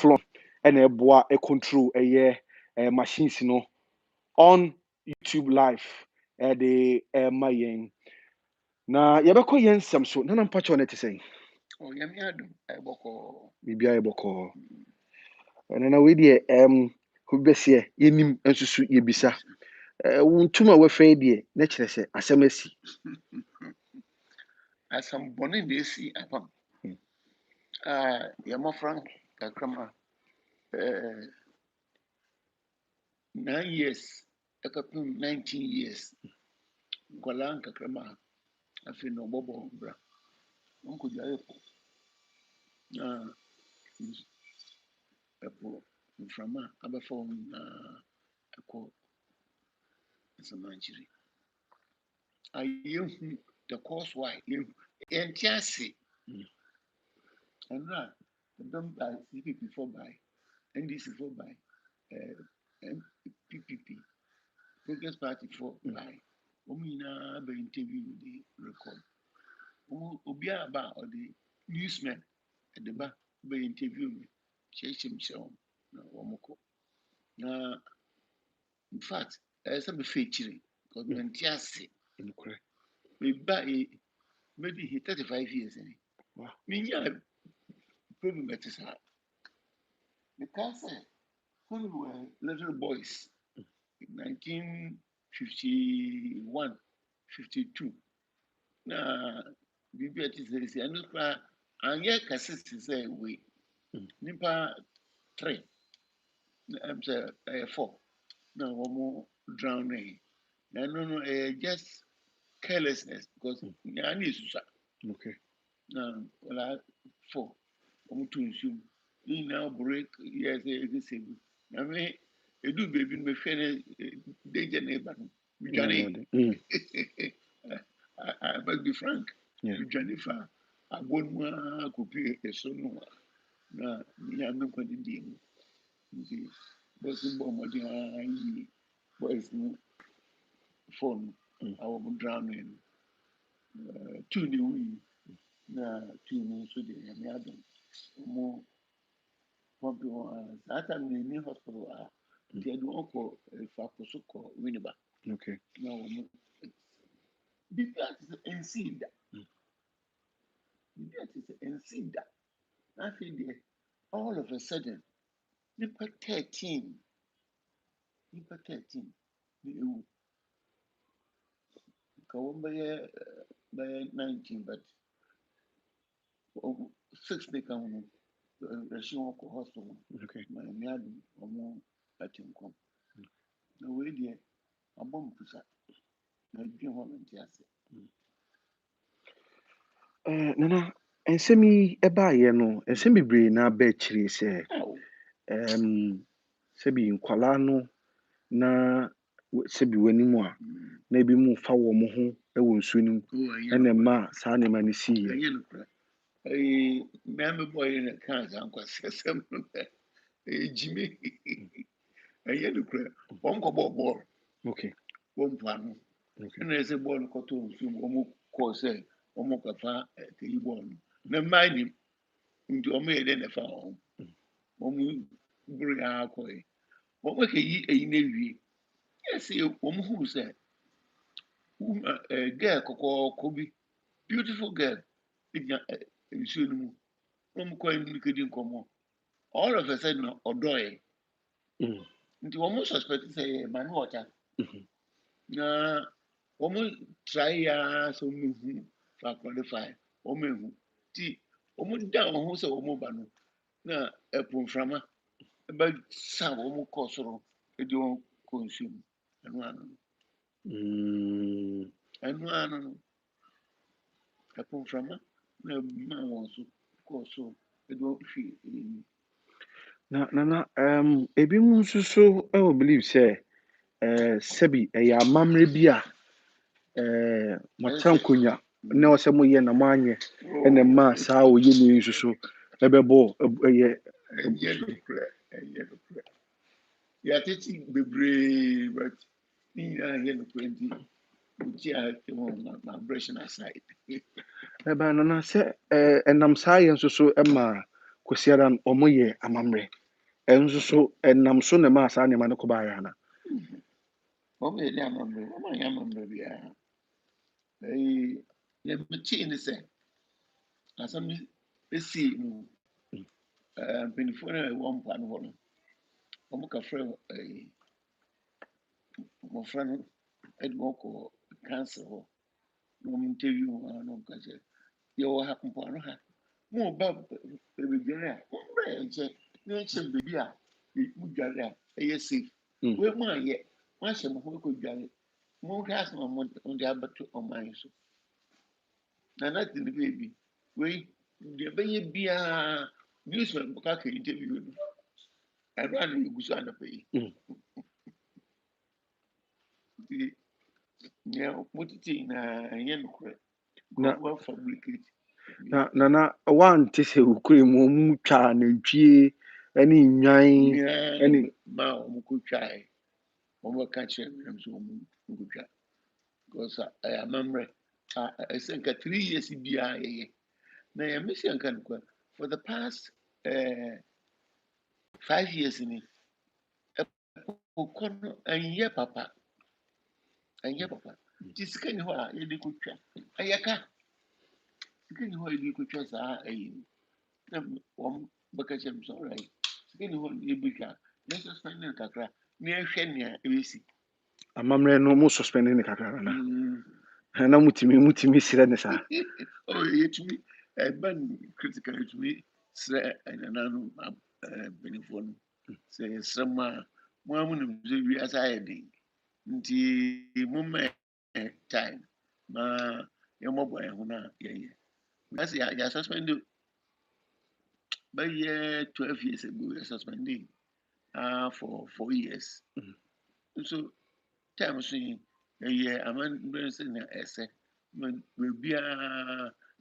Teflon and a boa a control machines no on YouTube live the mayen. Na yabeko yen sam so na mpacho na te say. Oh yami adum eboko. Bibia eboko. Na we de ko besie yenim ensusu yebisa. Wontuma we fe de na kire se asem asi. Asam boni de si apam. Yama Frank kakrama 9 years ekapum 19 years. Kwala kakrama afi no bobo bra. Onko jaye po. Epo mframa abafo na eko Samanchiri. You the cause why you entiasi. And that don't buy CP before buy, NDC before buy, PPP, Progress Party for buy. Omina be interview the record. Obia ba or the newsman at the back be interview me. Chase himself. Omoko. Na in fact, as I'm featuring because entiasi. Maybe he 35 years. Wow. Me problem that is hard. The cancer when we were little boys in 1951, 52. Now, BBT says, I know, and yet, Cassis say, we Nipa 3. I'm saying 4. No, one more drowning. No, just carelessness because I need to. Okay. Now, well, 4. To assume. Now break, yes, it's a I mean, you do baby, my friend, danger neighbor. I must be frank. Jennifer, I won't want to be a son. Now, I'm not going to deal. You see, bossing bomb, boys, phone, I will drown in 2 new. Now, 2 new, so they have more. That time in the hospital, they do uncle if I could call Winneba. Okay. No, because and see that. And see that. I feel all of a sudden, Nipa 13, the Kawamba by 19, but 6 they come. Russian hospital. Okay. My yard or more at him come. No way, dear. A bomb to that. I didn't want to answer. Nana, ensemi eba ye no, ensemi bebree na ba chiri se sebi nkwala no na sebi wanimu a na ebi mu fa wo mo ho e wo nsuo nim ene ma saa ne ma ne si ye. Member boy in a cancer, Uncle Sesame, Jimmy. A yellow crab, one ball. Okay. One plan. And there's a ball of cotton, almost course, almost a far at the one. No mind him into a maid and a farm. One bring our coy. What make a navy? Yes, a woman who said, a girl could be beautiful girl. All of a sudden, Odoy. Nti wɔn suspect sɛ man water. Na wɔn try ya so wɔn fa qualify wɔn ehu ti wɔn da wɔn ho sɛ wɔn ba no na ɛpo nframa ɛbɛ sa wɔn kɔ soro ɛdi wɔn consume ɛno ano no ɛpo nframa na ma wɔn so kɔ soro ɛdi wɔn hwi ɛni. Na ebi mu nso so I will believe say sebi ya amamre bi a motankonya na o se mo ye na mo anye ene ma saa o ye ni nso so ebebo ye ya tete bebree but ni ya no kwenti uti a my brushing aside eba na se enam saa ye nso so ma kwesiaran omo ye amamre enso so enam so na ma sa ne ma no ko ba ya na Omo ye amamre, omo ya amamre bia. Ye mechi ni se. Asam esi mu penifo na wo mpa no ho no. Omo ka frɛ mo frɛ no ko cancer ho. No interview no ka je. Ye wo ha mpa no ha. Mo ba bebere a, mo bra nche. Ne nche bebi a mu dware a ɛyɛ safe. We mu ayɛ. Mo ahyɛ mo ho ko dware. Mo gas mo de abato ɔman so. Na that the baby. We the baby bia news when ka interview no. I ran you go so na pay. Yeah, what it na yen kure. na Go fabricate. na one te se ukure mu twa na ntwie ene nwan Yeah, ene ma o ko try. O mo ka che me so mo ko try. Because I am I think 3 years bia ye. Na ya mission kan ko for the past 5 years ni. Okono anye papa. Anye papa. Ti sika ni ho a ye de ko twa. Ayaka. Sika ni ho ye de ko twa sa ayi. Na wo baka chem so right. Sika ni ho ye bi twa. Na suspend na kakra. Na ehwe ne ebesi. amamre no mo suspend ne kakra na na mutimi sire ne sa Oh, it me ban critical to me sir and anano benefon say some one we as I did the moment time ma your mobile huna yeah that's ya suspended by year 12 years ago you suspended for 4 years so time saying yeah aman benson na ese we be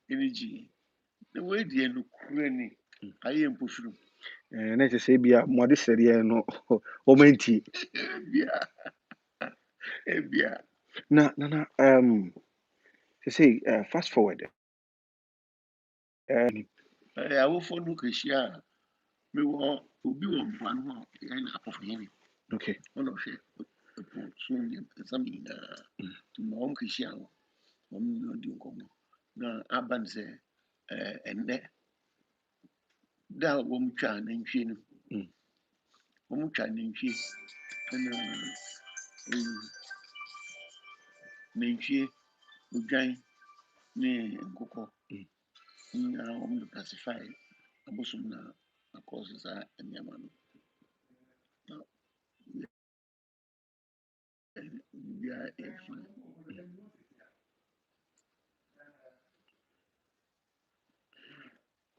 energy the way the no kurani aye mpofuru na te se bia mo de sere no o menti bia bia na te say fast forward awofo no kehia me wo obi wo mpa no ho ya na akofo ni okay ono hwe po so ni sami na to mo kehia no mo no di nkomo na aban se ende da wo mtwa na ntwe no wo mtwa na ntwe na ntwe odwan ne nkokɔ na wɔn de pacify abosom na akɔso saa nneɛma no na biribiara ɛfi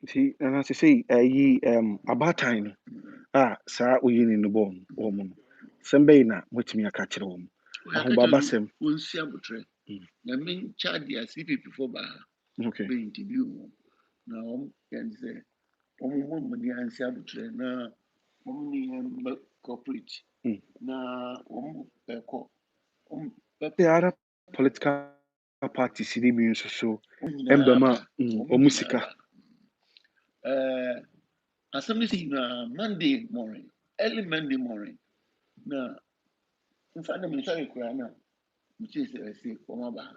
see na te say yi abatan no sa oyi ni no bom wo mo no sembe na mutimi aka kire wo akɛkyɛ ahobaba no sem wɔnsi abotire na menkyɛ deɛ CPP fo baa okay bɛ interview wɔn na wɔn yɛn sɛ wɔn ho wɔn ni ansi abotire na wɔn ni yɛn bɛ corporate na wɔn bɛkɔ wɔn bɛ the other political parties ni bi nso so nyinaa embema ba o wɔn nyinaa musika ba asɛm no si na Monday morning early Monday morning na nfa na mensɔre koraa na mekyerɛ sɛ ɛsɛ wɔn aba ha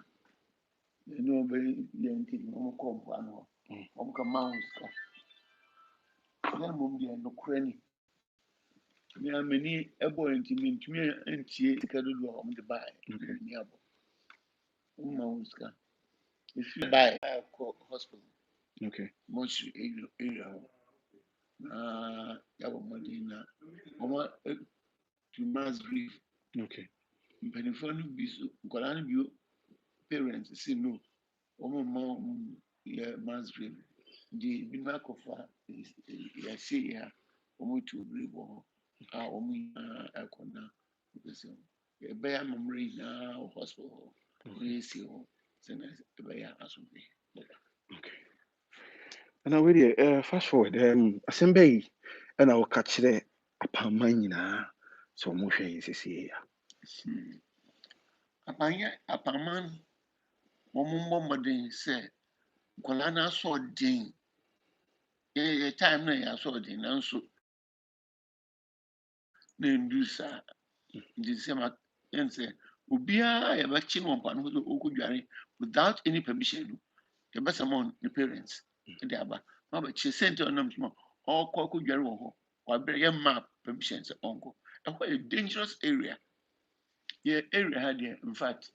ɛne ɔbɛyɛ nti wɔn kɔ mpoano hɔ wɔn ka ma wɔn sika na mmom deɛ nokorɛ ni nea m'ani ɛbɔ nti mentumi ntie sika dodoɔ a wɔn de baeɛ m'ani abɔ wɔn ma wɔn sika efi baeɛ kɔ hospital okay mɔsi area hɔ na yabɔ mmɔden na wɔn to mass grief okay mpanimfoɔ no bi so nkwadaa no bi parents say no wɔn mma wɔn yɛ mass grave de ebinom akɔfa yɛahyɛ yi a wɔn tu obiri wɔ hɔ a wɔn nyinaa ɛkɔ na wɔpɛsɛ yɛbɛyɛ amammerɛ nyinaa wɔ hospital hɔ wɔn yɛsie hɔ sɛnɛ ɛbɛyɛ asomdwe okay na we dey fast forward asembe yi na wo ka kire apamman nyinaa so mo hwe yi sisi ya apaman wɔn mmɔ mmɔden sɛ nkwadaa no aso ɔden time na ya so de nanso na ndusa ndisema yense obia ya ba chi no mpa no so okudware without any permission the best among the parents and the aba ma ba chi center onam so all okudware wo ho wa bre ya map permission say onko e quite a dangerous area. Yeah, area had in fact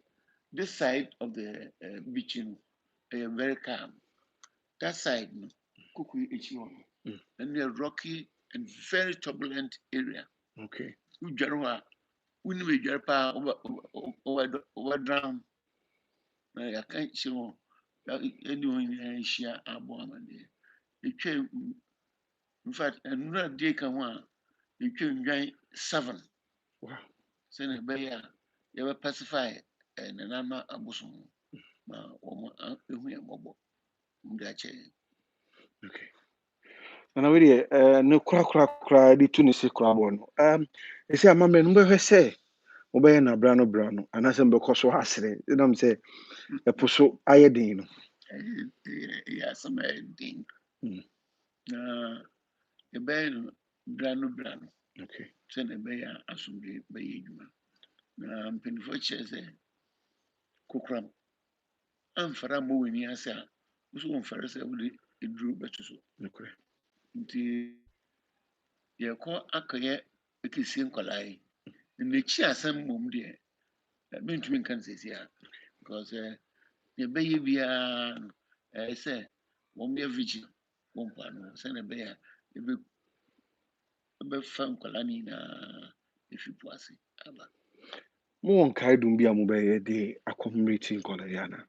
this side of the beach very calm. That side, no, Kuku Ichiwan, and a rocky and very turbulent area. Okay. Ujarwa, we Jarpa over drown. I can't show anyone in Asia Abuaman. It came, in fact, another day come on, it came 7. Wow. Send a bayer, you ever pacify and an ama abusum. Okay. And I really no crack the Tunis crab one. They say, Mamma, no say, obey na brano, and as I'm because so hasre. You know, I'm say, a puso iodine. Yeah, some thing. A bell brano. Okay. Send a bear assembly by Yuma. Penfoches Kukram. I'm for a moving yasa. Was one for us, it drew better so. Okay. You call Akaye, it is same collide. And the chia some mum dear. That means we can say, yeah, because the baby, I say, won't be a vigil, won't pan, send a bear, if you found Colanina, if you pass it. Mo on kai dum bia mo be de accommodating Coloriana.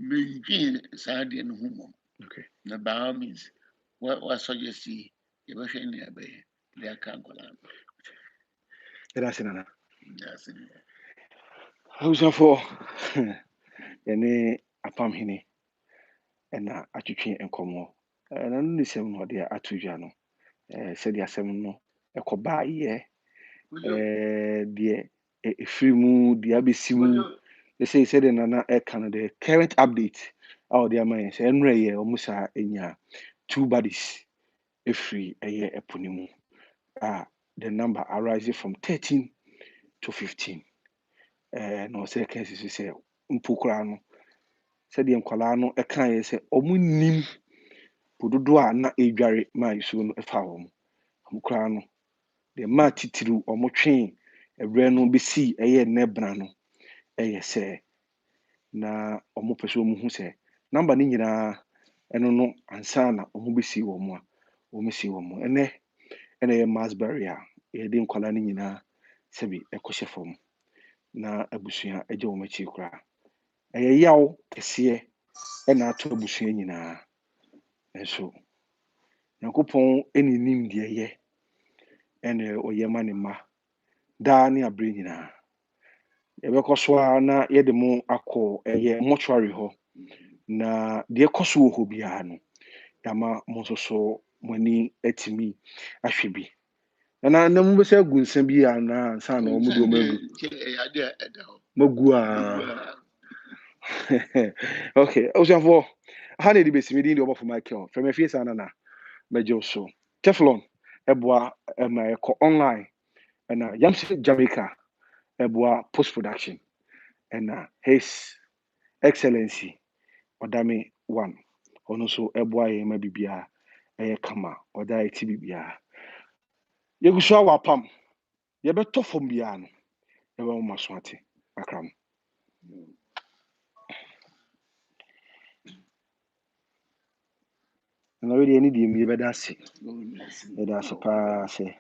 Maybe Saturday and home. Okay. The bar means what suggest you ever in there by their cancolan. That's nana. That's it. How's for any apam hini and atwitwe enkomo. And I know some no dia atudwa no. Said the asem no ekoba ye de free mu de abesimu. They say the nana kind the current update our their mind say enre ye omusa enya 2 bodies free a year eponimu. The number arises from 13 to 15. No say cases say mpukura no said the nkwala no kan say omunim pododo a na edware mai so no efa wo mukura no the ma titiru omotwe ebre no besi eye nebra no eye se na omopese omuhu se number ni nyina eno no ansa na omu besi wo mu a omesi wo mu ene ye mass barrier ye de nkwala ni nyina sebi ekoshe fom na abusua eje wo machi kura eye yaw kese na ato abusua nyina enso yakopon eninim de ye ene oyema ne ma da ne abre nyina yɛbɛkɔ na yɛde mo akɔ ɛyɛ mortuary hɔ na deɛ kɔ so wɔ hɔ biara no yɛama mo nso so mo ani atumi ahwɛ bi na mo bɛsɛ agu nsa bi a na nsa na ɔmo de ɔmo agu magu a okay ɔsiafoɔ ha na ɛde bɛsi mi din deɛ ɔbɔfo Michael fɛmɛ fie saa na mɛgye so Teflon ɛboa ɛma ɛkɔ online ɛna Yamsi Jamaica ɛboa post production and His Excellency Odame 1 ono so eboa ye ma bibia eye kama oda eti bibia yegusu awapam ye beto fom bia no ye be mo so ate akram na we dey ni di mi be da se e da se pa se